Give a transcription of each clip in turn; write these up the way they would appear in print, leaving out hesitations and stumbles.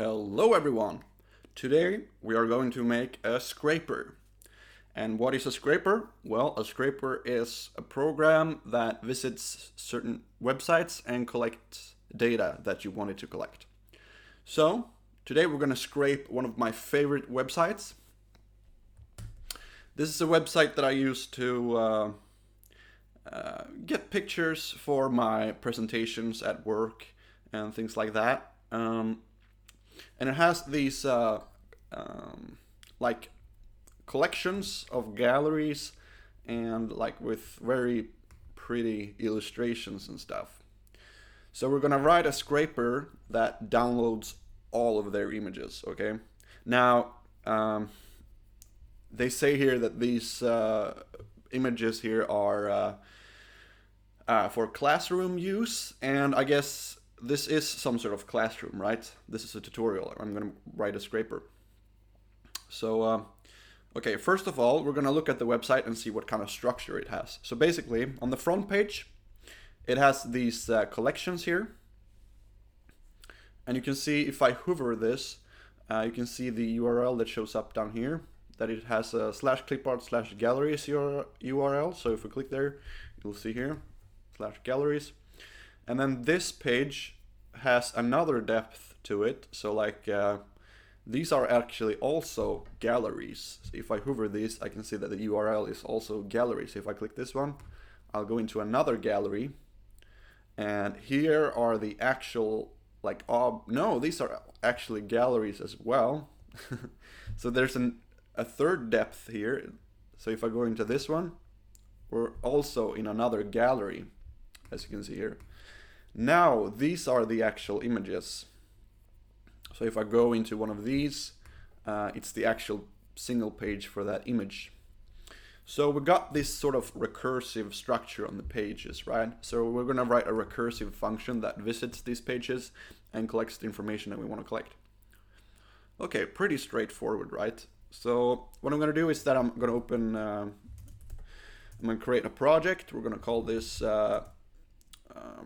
Hello everyone! Today we are going to make a scraper. And what is a scraper? Well, a scraper is a program that visits certain websites and collects data that you wanted to collect. So, today we're going to scrape one of my favorite websites. This is a website that I use to get pictures for my presentations at work and things like that. And it has these like collections of galleries and like with very pretty illustrations and stuff. So we're gonna write a scraper that downloads all of their images, okay? Now, they say here that these images here are for classroom use, and I guess this is some sort of classroom, right? This is a tutorial. I'm going to write a scraper. So, okay, first of all, we're going to look at the website and see what kind of structure it has. So basically, on the front page, it has these collections here. And you can see if I hover this, you can see the URL that shows up down here, that it has a /clipart/galleries URL. So if we click there, you'll see here, /galleries. And then this page has another depth to it. So like these are actually also galleries. So if I hover these, I can see that the URL is also galleries. If I click this one, I'll go into another gallery. And here are the actual like, no, these are actually galleries as well. So there's a third depth here. So if I go into this one, we're also in another gallery, as you can see here. Now, these are the actual images. So if I go into one of these, it's the actual single page for that image. So we got this sort of recursive structure on the pages, right? So we're going to write a recursive function that visits these pages and collects the information that we want to collect. Okay, pretty straightforward, right? So what I'm going to do is that I'm going to open, I'm going to create a project. We're going to call this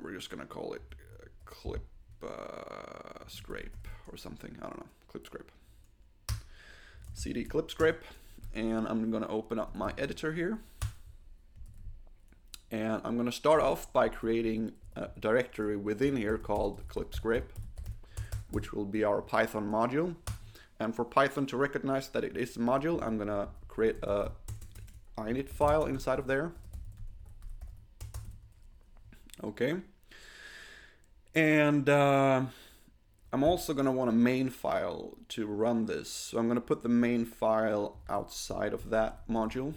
we're just gonna call it clip scrape or something. I don't know, clip scrape. CD clip scrape, and I'm gonna open up my editor here, and I'm gonna start off by creating a directory within here called clip scrape, which will be our Python module. And for Python to recognize that it is a module, I'm gonna create a init file inside of there. Okay, and I'm also going to want a main file to run this. So I'm going to put the main file outside of that module.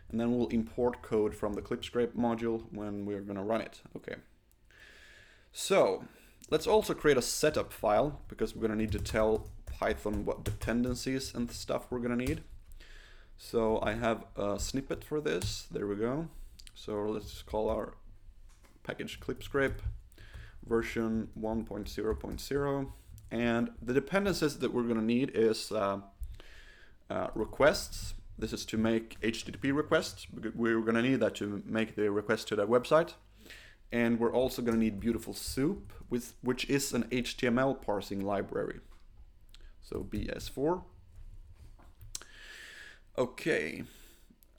And then we'll import code from the clipscrape module when we're going to run it. Okay. So let's also create a setup file, because we're going to need to tell Python what dependencies and stuff we're going to need. So I have a snippet for this. There we go. So let's call our package clipscrape version 1.0.0, and the dependencies that we're going to need is requests. This is to make HTTP requests, because we're going to need that to make the request to that website. And we're also going to need beautiful soup, which is an HTML parsing library. So BS4. Okay.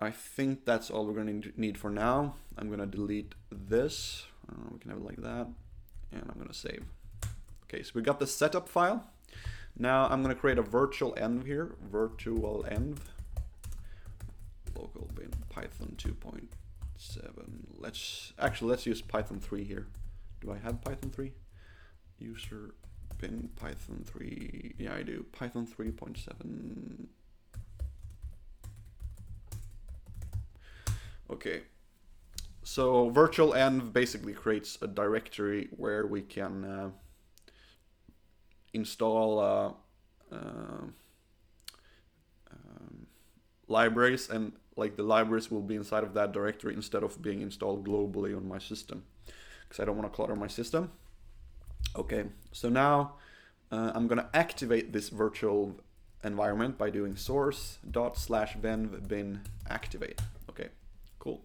I think that's all we're going to need for now. I'm going to delete this. We can have it like that. And I'm going to save. Okay, so we got the setup file. Now I'm going to create a virtual env here. Virtual env. Local bin Python 2.7. Let's use Python 3 here. Do I have Python 3? User bin Python 3. Yeah, I do. Python 3.7. Okay, so virtual env basically creates a directory where we can install libraries, and like the libraries will be inside of that directory instead of being installed globally on my system, because I don't want to clutter my system. Okay, so now I'm going to activate this virtual environment by doing source./venv bin activate. Okay. Cool.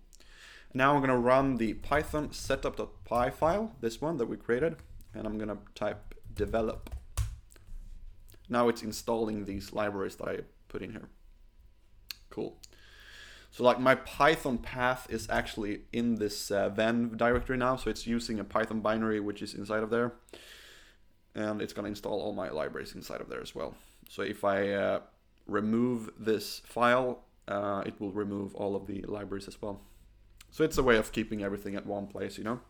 Now I'm going to run the Python setup.py file, this one that we created, and I'm gonna type develop. Now it's installing these libraries that I put in here. Cool. So like my Python path is actually in this then directory now, so it's using a Python binary which is inside of there, and it's gonna install all my libraries inside of there as well. So if I remove this file, it will remove all of the libraries as well. So it's a way of keeping everything at one place, you know.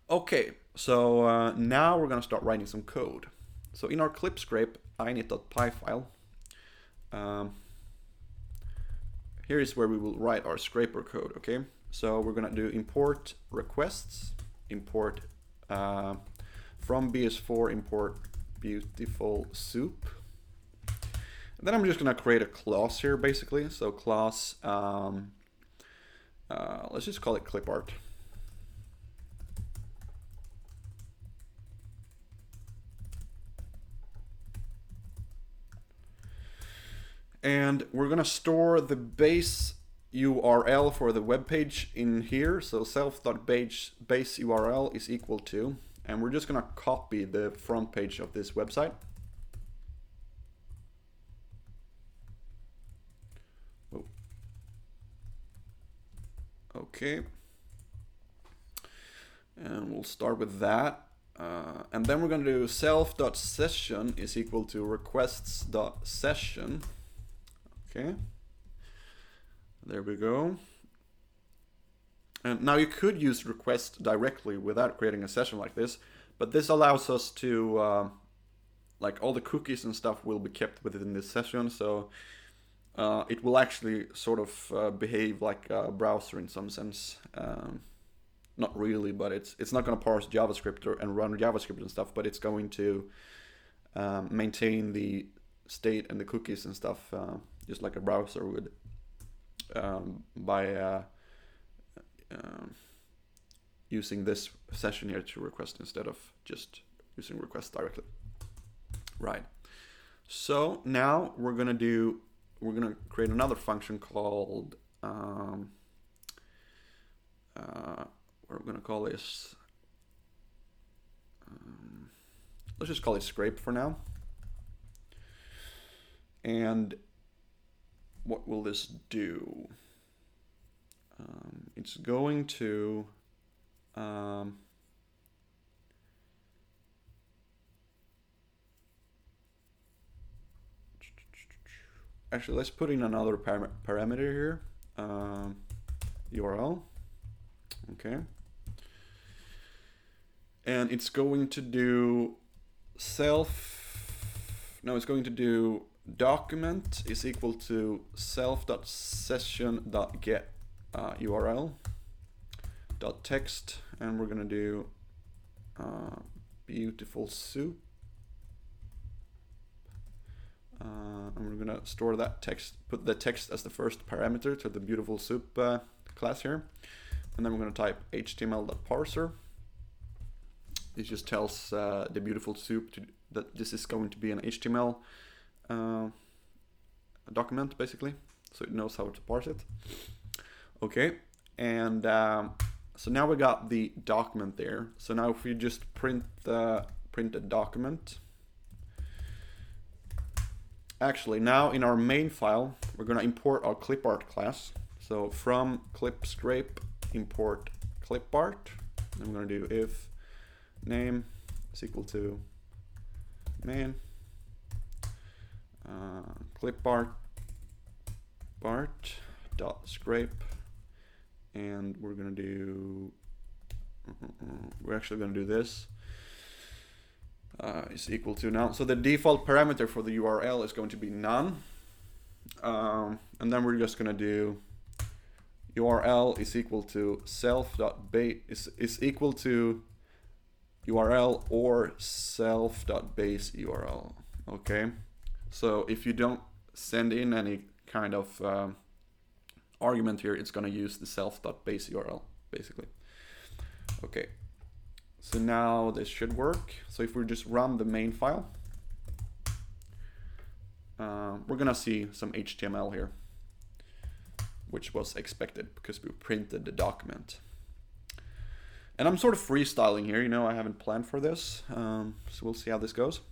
Okay, so now we're gonna start writing some code. So in our clip scrape init.py file, here is where we will write our scraper code, okay? So we're gonna do import requests, import from BS4, import beautiful soup. And then I'm just gonna create a class here basically. So class, let's just call it clipart. And we're gonna store the base URL for the web page in here. So self.base URL is equal to, and we're just gonna copy the front page of this website. Oh. Okay. And we'll start with that. And then we're gonna do self.session is equal to requests.session. Okay, there we go. And now you could use request directly without creating a session like this, but this allows us to, like all the cookies and stuff will be kept within this session, so it will actually sort of behave like a browser in some sense. Not really, but it's not going to parse JavaScript and run JavaScript and stuff, but it's going to maintain the state and the cookies and stuff, just like a browser would, by using this session here to request instead of just using request directly. Right. So now we're gonna create another function called what we're gonna call this. Let's just call it scrape for now. And what will this do? It's going to actually, let's put in another parameter here, URL. Okay, and it's going to do it's going to do document is equal to self.session.get URL .text, and we're gonna do beautiful soup, and we're gonna store that text, put the text as the first parameter to the beautiful soup class here, and then we're gonna type html.parser. It just tells the beautiful soup that this is going to be an HTML document basically, so it knows how to parse it. Okay, and so now we got the document there. So now if we just print a document, actually now in our main file we're gonna import our clipart class. So from clip scrape import clipart, and I'm gonna do if name is equal to main clipart dot scrape, and we're gonna do we're actually gonna do this is equal to now. So the default parameter for the URL is going to be none, and then we're just gonna do URL is equal to self.base is equal to URL or self.base URL. Okay, so if you don't send in any kind of argument here, it's going to use the self.base URL basically. Okay, so now this should work. So if we just run the main file, we're going to see some HTML here, which was expected because we printed the document. And I'm sort of freestyling here, you know, I haven't planned for this, so we'll see how this goes.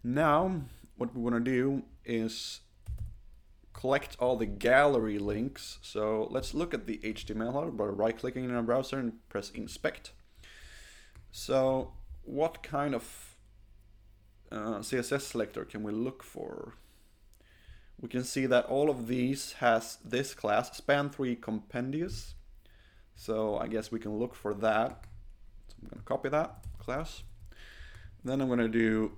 Now, what we want to do is collect all the gallery links. So let's look at the HTML header by right-clicking in our browser and press inspect. So what kind of CSS selector can we look for? We can see that all of these has this class, span3 compendious. So I guess we can look for that. So I'm going to copy that class. Then I'm going to do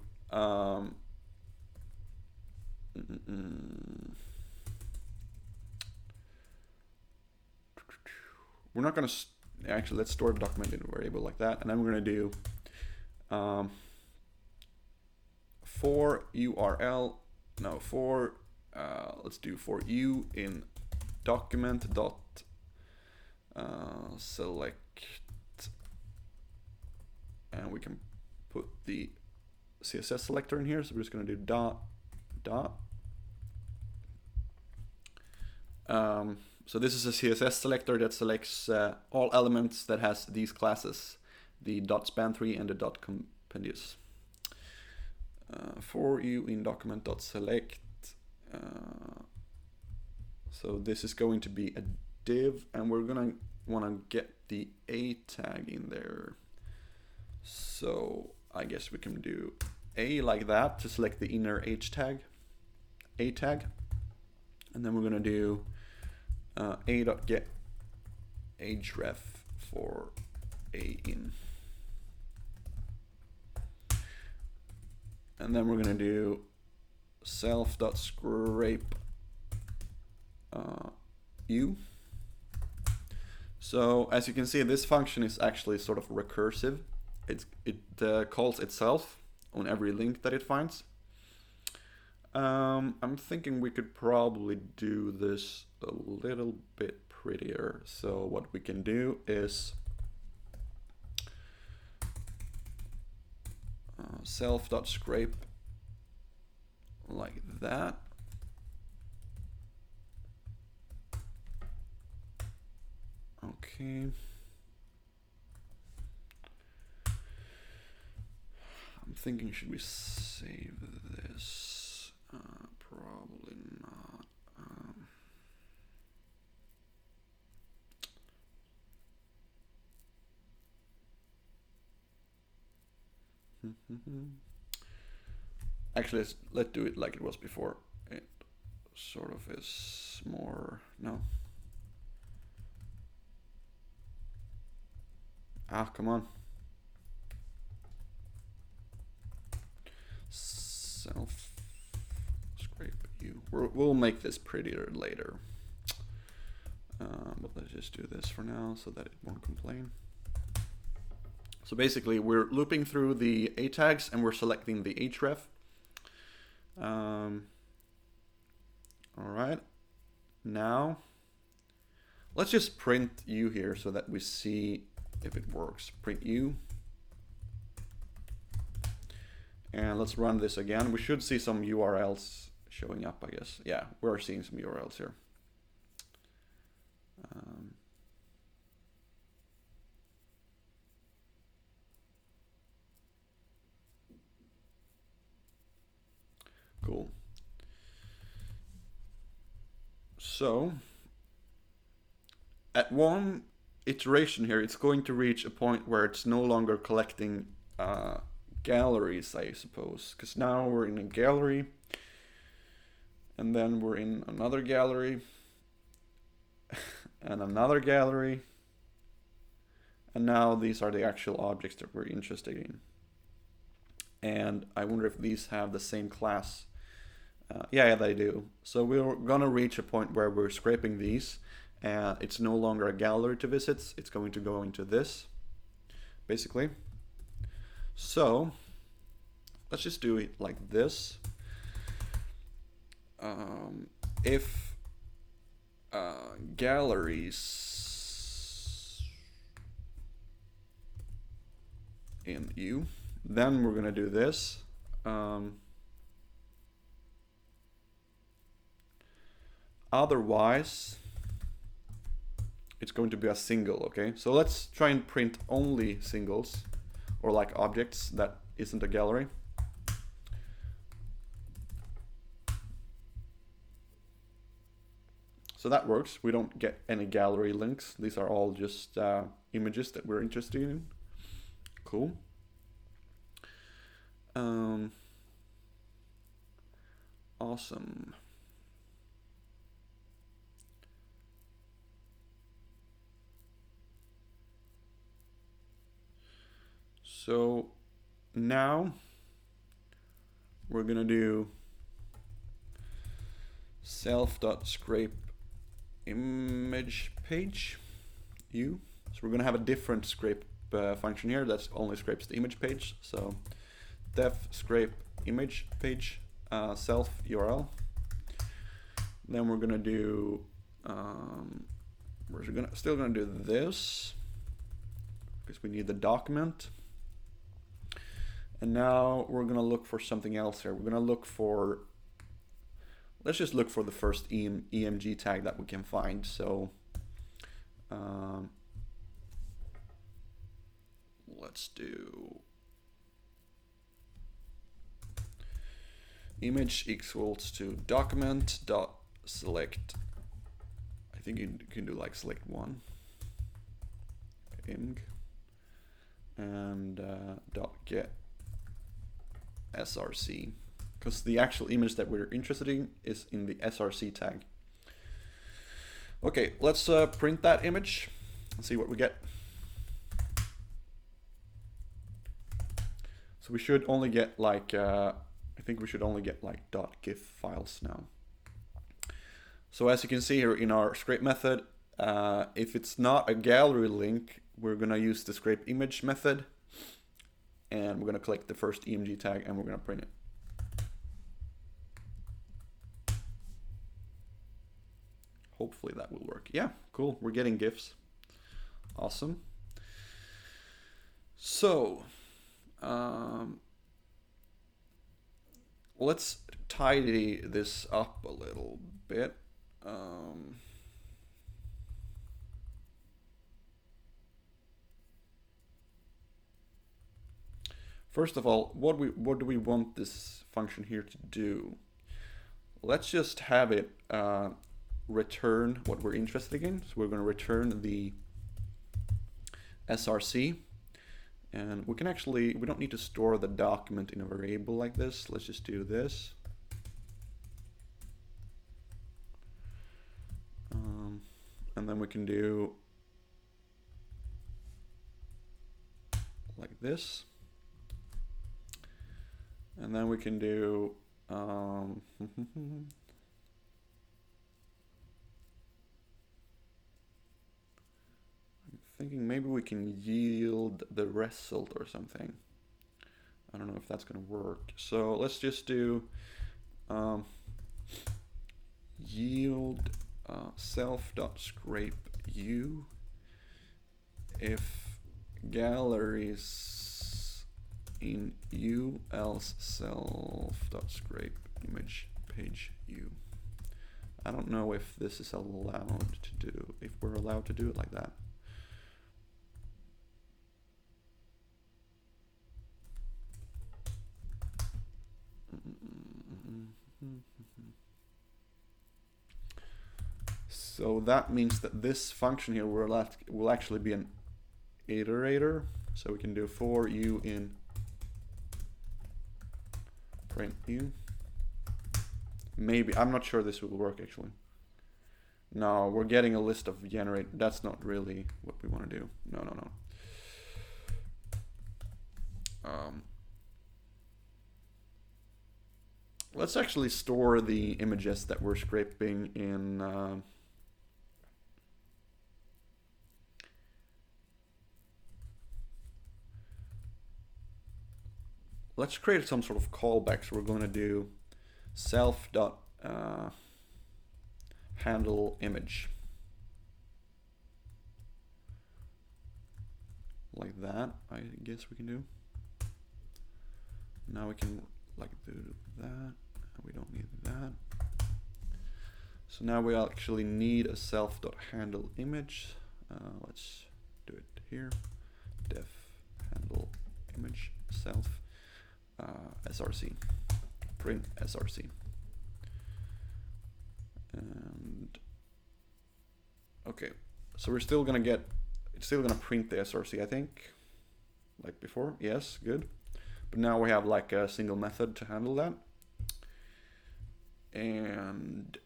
we're not going to actually, let's store the document in a variable like that, and then we're going to do for URL, no, for let's do for u in document dot select, and we can put the CSS selector in here. So we're just going to do dot. So this is a CSS selector that selects all elements that has these classes, the .span3 and the .compendious. For you in document.select. So this is going to be a div, and we're gonna want to get the A tag in there. So I guess we can do A like that to select the inner H tag, A tag, and then we're gonna do a.get href for A in. And then we're going to do self.scrape u. So as you can see, this function is actually sort of recursive. It calls itself on every link that it finds. I'm thinking we could probably do this a little bit prettier. So what we can do is self.scrape like that. Okay. I'm thinking, should we save this? Probably not. Actually, let's do it like it was before. It sort of is more, no. Ah, come on. Self scrape you. We'll make this prettier later. But let's just do this for now so that it won't complain. So basically, we're looping through the A tags and we're selecting the href. All right. Now, let's just print u here so that we see if it works. Print u. And let's run this again. We should see some URLs showing up, I guess. Yeah, we're seeing some URLs here. Cool. So, at one iteration here, it's going to reach a point where it's no longer collecting galleries, I suppose, because now we're in a gallery, and then we're in another gallery, and another gallery, and now these are the actual objects that we're interested in. And I wonder if these have the same class. Yeah, they do. So we're gonna reach a point where we're scraping these, and it's no longer a gallery to visit. It's going to go into this, basically. So let's just do it like this. If galleries in U, then we're gonna do this. Otherwise, it's going to be a single, okay? So let's try and print only singles, or like objects that isn't a gallery. So that works. We don't get any gallery links. These are all just images that we're interested in. Cool. Awesome. So now we're gonna do self.scrape image page u. So we're gonna have a different scrape function here that only scrapes the image page. So def scrape image page self URL. Then we're gonna do still gonna do this because we need the document. And now we're gonna look for something else here. We're gonna look for, let's just look for the first EMG tag that we can find. So let's do image equals to document dot select. I think you can do like select one img and dot get src, because the actual image that we're interested in is in the src tag. Okay, let's print that image and see what we get. So we should only get like I think we should only get like .gif files now. So as you can see here in our scrape method, if it's not a gallery link, we're gonna use the scrape image method, and we're gonna collect the first EMG tag and we're gonna print it. Hopefully that will work. Yeah, cool, we're getting GIFs. Awesome. So, let's tidy this up a little bit. First of all, what do we want this function here to do? Let's just have it return what we're interested in. So we're going to return the src, and we can actually, we don't need to store the document in a variable like this. Let's just do this. And then we can do like this. And then we can do I'm thinking maybe we can yield the result or something. I don't know if that's gonna work. So let's just do yield self.scrape u if galleries in u else self.scrape image page u. I don't know if this is allowed to do, if we're allowed to do it like that. So that means that this function here will actually be an iterator. So we can do for u in print u. Maybe, I'm not sure this will work actually. No, we're getting a list of generate. That's not really what we want to do. No. Let's actually store the images that we're scraping in let's create some sort of callback. So we're going to do self.handle image. Like that, I guess we can do. Now we can like do that. We don't need that. So now we actually need a self.handle image. Let's do it here. Def handle image self src, print src. And okay, so we're still gonna get, it's still gonna print the src, I think, like before. Yes, good. But now we have like a single method to handle that. And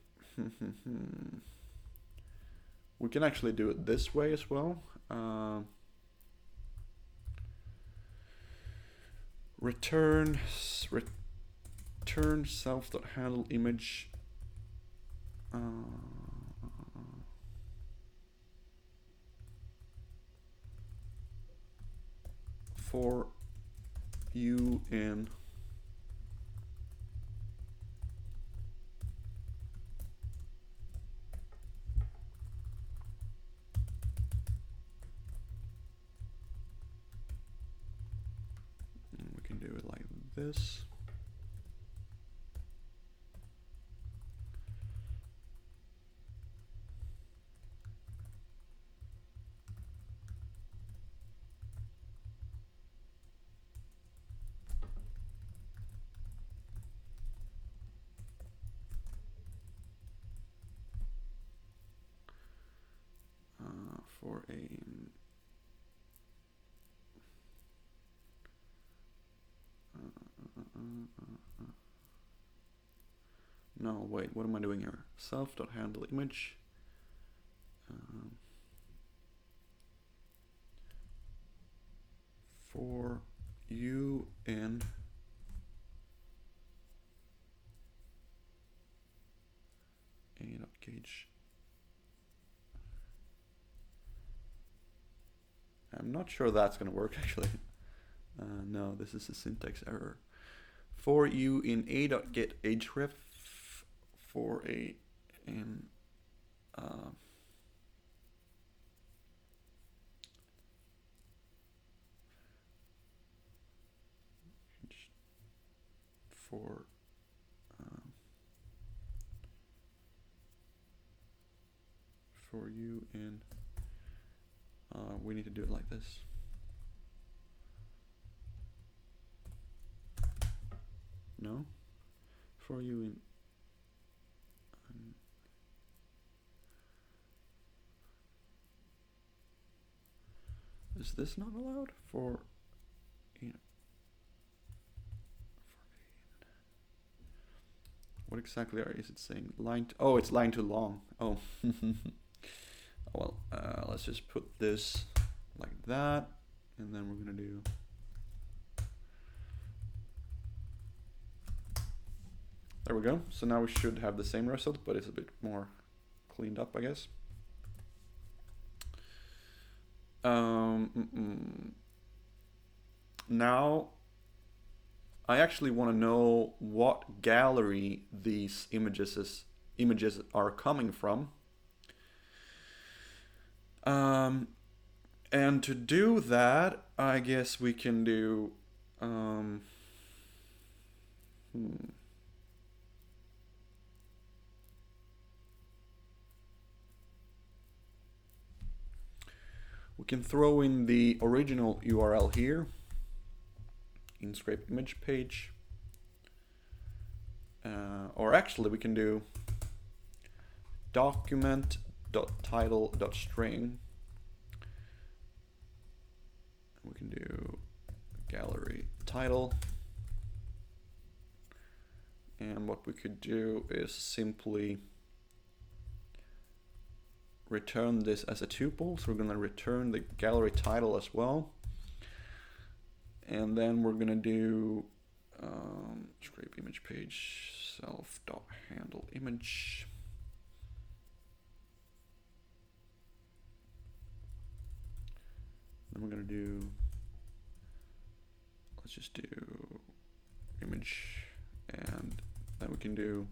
we can actually do it this way as well. Return self.handle image for you in we can do it like this. For a no, wait, what am I doing here? Self.handle image for you in a.gauge. I'm not sure that's going to work actually. No, this is a syntax error. For you in a.get href for a in for you in we need to do it like this. No, for you in is this not allowed? For what exactly is it saying? Line oh, it's line too long. Oh. Well, let's just put this like that, and then we're gonna do there we go. So now we should have the same result, but it's a bit more cleaned up, I guess. Now I actually want to know what gallery these images are coming from. And to do that, I guess we can do we can throw in the original URL here in scrape image page, or actually we can do document.title.string. We can do gallery title, and what we could do is simply return this as a tuple. So we're going to return the gallery title as well, and then we're going to do scrape image page self.handle image. Then we're going to do, let's just do image, and then we can do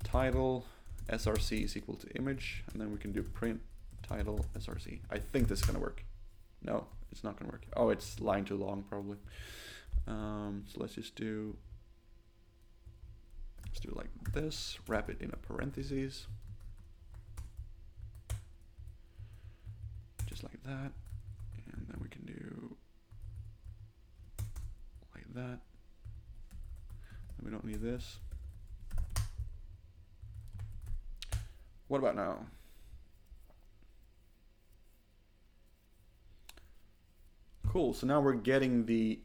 title src is equal to image, and then we can do print title src. I think this is going to work. No, it's not going to work. Oh, it's line too long probably. So let's do like this, wrap it in a parentheses. that, and then we can do like that. And we don't need this. What about now? Cool, so now we're getting the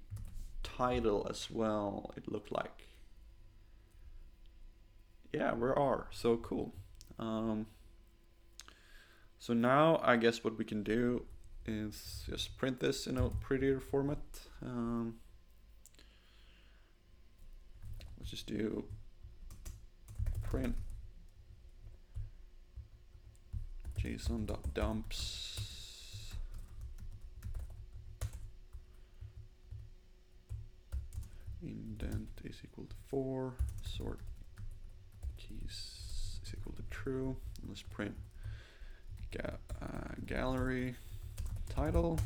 title as well, it looked like. Yeah, we are, so cool. So now I guess what we can do is just print this in a prettier format. Let's just do print json.dumps indent is equal to 4, sort keys is equal to true. Let's print gallery title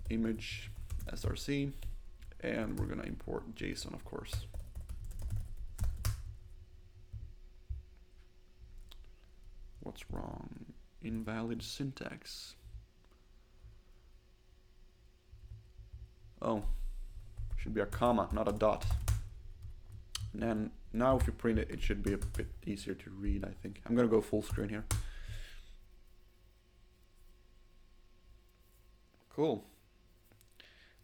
image src, and we're gonna import JSON, of course. What's wrong? Invalid syntax. Oh, should be a comma, not a dot. And then now if you print it, it should be a bit easier to read, I think. I'm gonna go full screen here. Cool.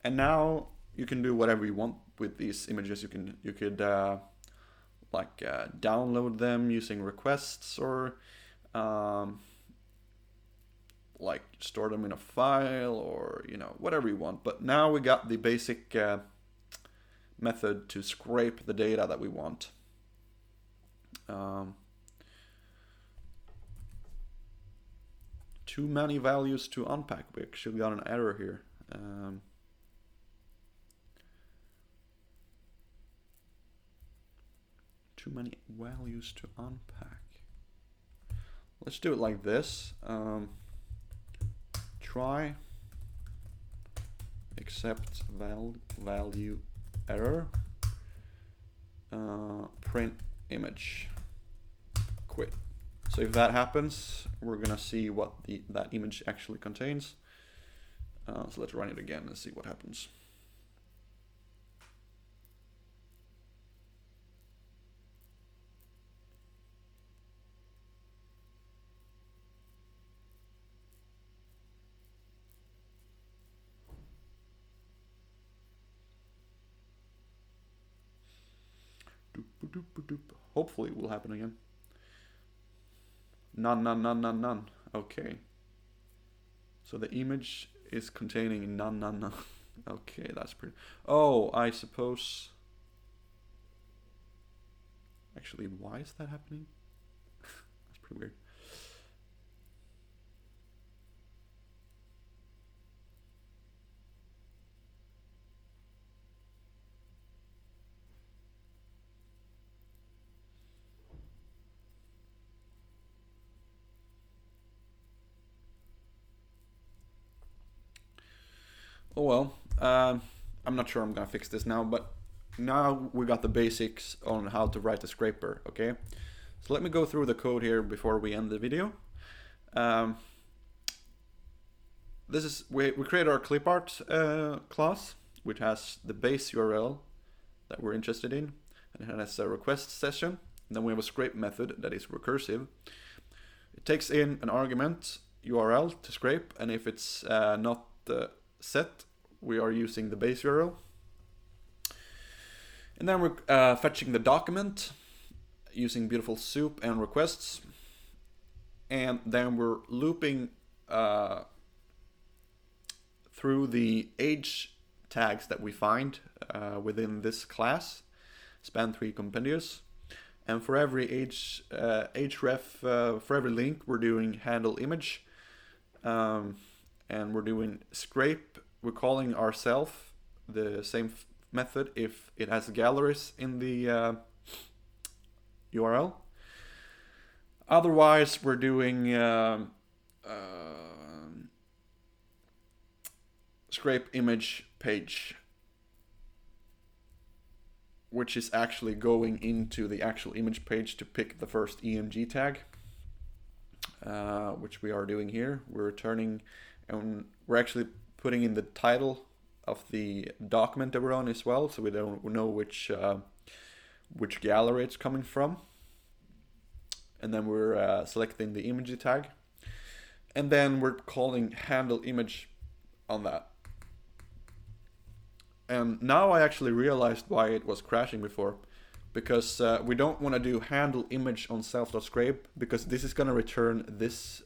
And now you can do whatever you want with these images. You could download them using requests, or like store them in a file, or whatever you want. But now we got the basic method to scrape the data that we want. Too many values to unpack. We actually got an error here. Too many values to unpack. Let's do it like this. Try accept value error, print image, quit. So if that happens, we're gonna see what that image actually contains. So let's run it again and see what happens. Hopefully it will happen again. None. Okay. So the image is containing none. Okay, that's pretty. Oh, I suppose. Actually, why is that happening? That's pretty weird. Oh well, I'm not sure I'm gonna fix this now, but now we got the basics on how to write a scraper, okay? So let me go through the code here before we end the video. This is, we create our clipart class, which has the base URL that we're interested in, and it has a request session. And then we have a scrape method that is recursive. It takes in an argument URL to scrape, and if it's not set, we are using the base URL. And then we're fetching the document using beautiful soup and requests. And then we're looping through the age tags that we find within this class, span3 compendious. And for every href, for every link, we're doing handle image. And we're doing scrape. We're calling ourselves the same method if it has galleries in the URL. Otherwise, we're doing scrape image page, which is actually going into the actual image page to pick the first EMG tag, which we are doing here. We're returning and we're actually putting in the title of the document that we're on as well, so we don't know which gallery it's coming from. And then we're selecting the image tag, and then we're calling handle image on that. And now I actually realized why it was crashing before, because we don't want to do handle image on self.scrape, because this is going to return this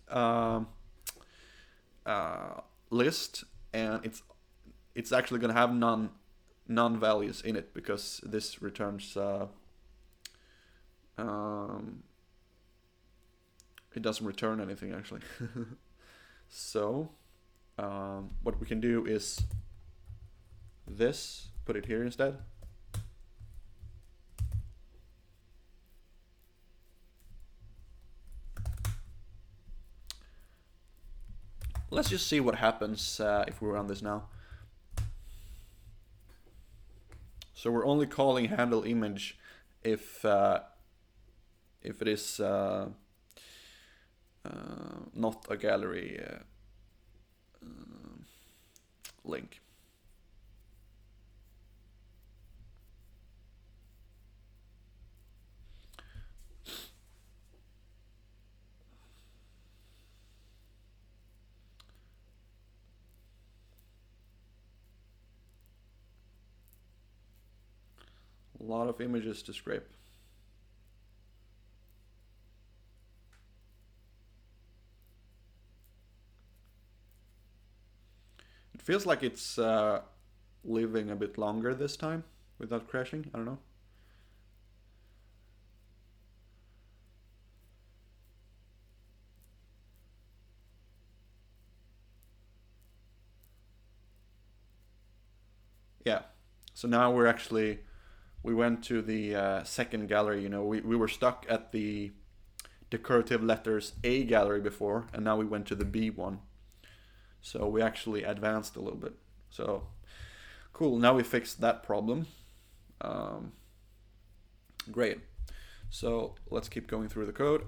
list, and it's actually going to have none values in it, because this returns it doesn't return anything actually. So what we can do is this, put it here instead. Let's just see what happens if we run this now. So we're only calling handle image if it is not a gallery link. A lot of images to scrape. It feels like it's living a bit longer this time without crashing. I don't know. Yeah. So now we went to the second gallery. You know, we were stuck at the decorative letters A gallery before, and now we went to the B one. So we actually advanced a little bit. So cool, now we fixed that problem. Great. So let's keep going through the code.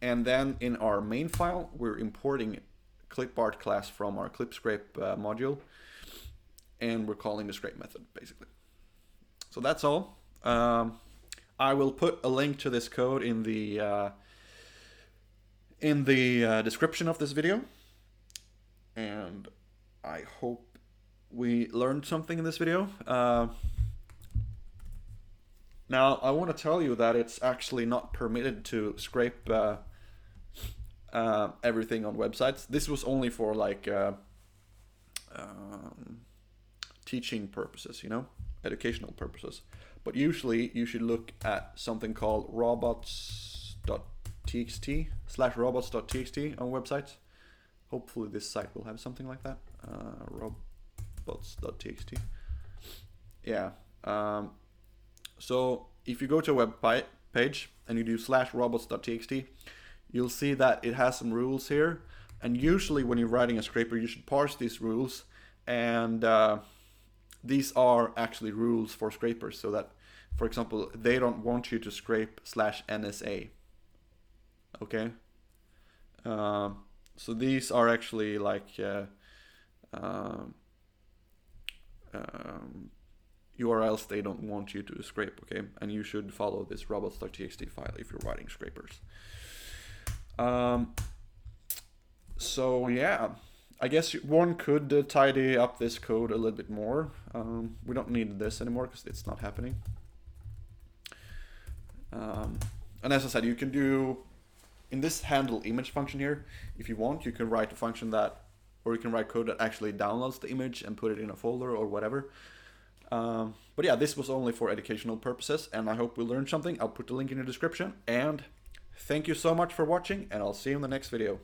And then in our main file, we're importing clipart class from our clipscrape module, and we're calling the scrape method basically. So that's all. I will put a link to this code in the description of this video, and I hope we learned something in this video. Now I want to tell you that it's actually not permitted to scrape everything on websites. This was only for like teaching purposes, you know, educational purposes. But usually you should look at something called robots.txt/robots.txt on websites. Hopefully this site will have something like that. Robots.txt. Yeah. So if you go to a web page and you do /robots.txt, you'll see that it has some rules here. And usually when you're writing a scraper, you should parse these rules. And these are actually rules for scrapers, so that, for example, they don't want you to scrape /NSA. Okay? So these are actually like URLs they don't want you to scrape, okay? And you should follow this robots.txt file if you're writing scrapers. So yeah, I guess one could tidy up this code a little bit more. We don't need this anymore because it's not happening. And as I said, you can do, in this handle image function here, if you want, you can write a function that, or you can write code that actually downloads the image and put it in a folder or whatever. But yeah, this was only for educational purposes, and I hope we learned something. I'll put the link in the description, and thank you so much for watching, and I'll see you in the next video.